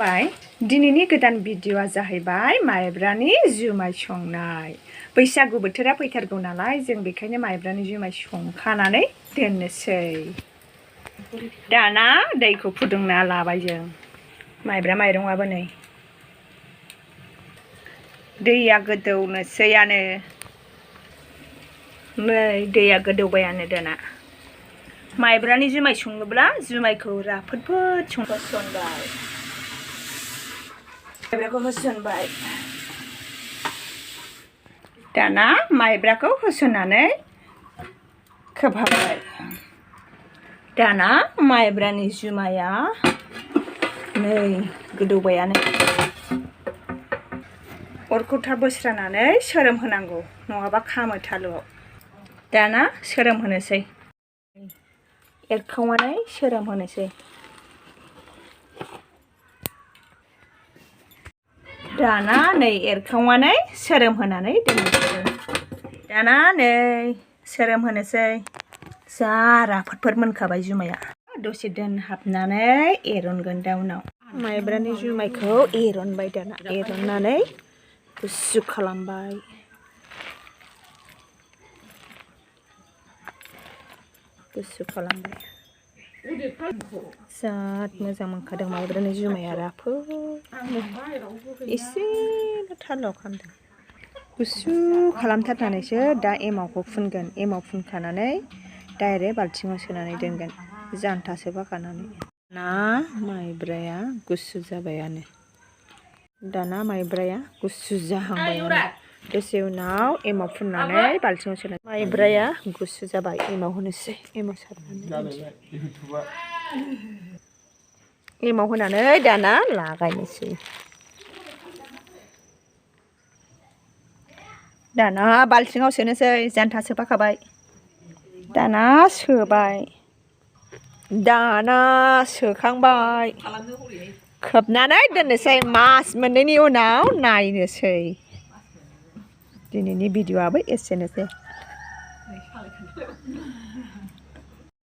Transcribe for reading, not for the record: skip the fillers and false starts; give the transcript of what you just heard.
बाय दिनैनि गोदान भिडिअआ जाहैबाय माइब्रानि जुमाय संनाय बैसागु बोथोरा फैथारगौ नालाय जों बेखायनो माइब्रानि जुमाय संखानानै दोननोसै दाना दैखौ फुदुंना लाबाय जों माइब्रा माइरंआबो नै दैया गोदौनोसैयानो नै दैया गोदौबायानो दाना माइब्रानि जुमाय संनोब्ला जुमायखौ राफोद संबाय माइब्राखौ होसनबाय दाना माइब्राखौ होसननानै खोबहाबबाय दाना माइब्रानि जुमाया नै गोदौबायानो अरखौ थाब बोस्रानानै सोरोम होनांगौ नङाबा खामो थालोआव दाना सोरोम होनोसै एरखावनानै सोरोम होनोसै दाना नै एरखावनानै सोरोम होनानै दोननोसै दाना नै सोरोम होनोसै जा राफोदफोर मोनखाबाय जुमाया दसे दोनहाबनानै एरनगोन दा उनाव माइब्रानि जुमायखौ एरनबाय दाना एरननानै गुसु खालामबाय जाद मोजां मोनखादों माइब्रानि जुमाया राफोद एसेल' थालाव खालामदों गुसु खालामथारनानैसो दा एमावखौ फुनगोन एमाव फुनखानानै डाइरेक्ट बाल्थिङाव सोनानै दोनगोन जान्था सोफाखानानै ना माइब्राया गुसु जाबायानो दाना माइब्राया गुसु जाहांबायानो दसे उनाव एमाव फुननानै बाल्थिङाव सोनानै माइब्राया गुसु जाबाय एमाव होनोसै एमाव सारनानै एमाव होनानै दाना लागायनोसै दाना बाल्थिङाव सोनोसै जान्था सोफाखाबाय दाना सोबाय दाना सोखांबाय खोबनानै दोननोसै मास मोननैनि उनाव नायनोसै दिनैनि भिडिअ'आबो एसेनोसै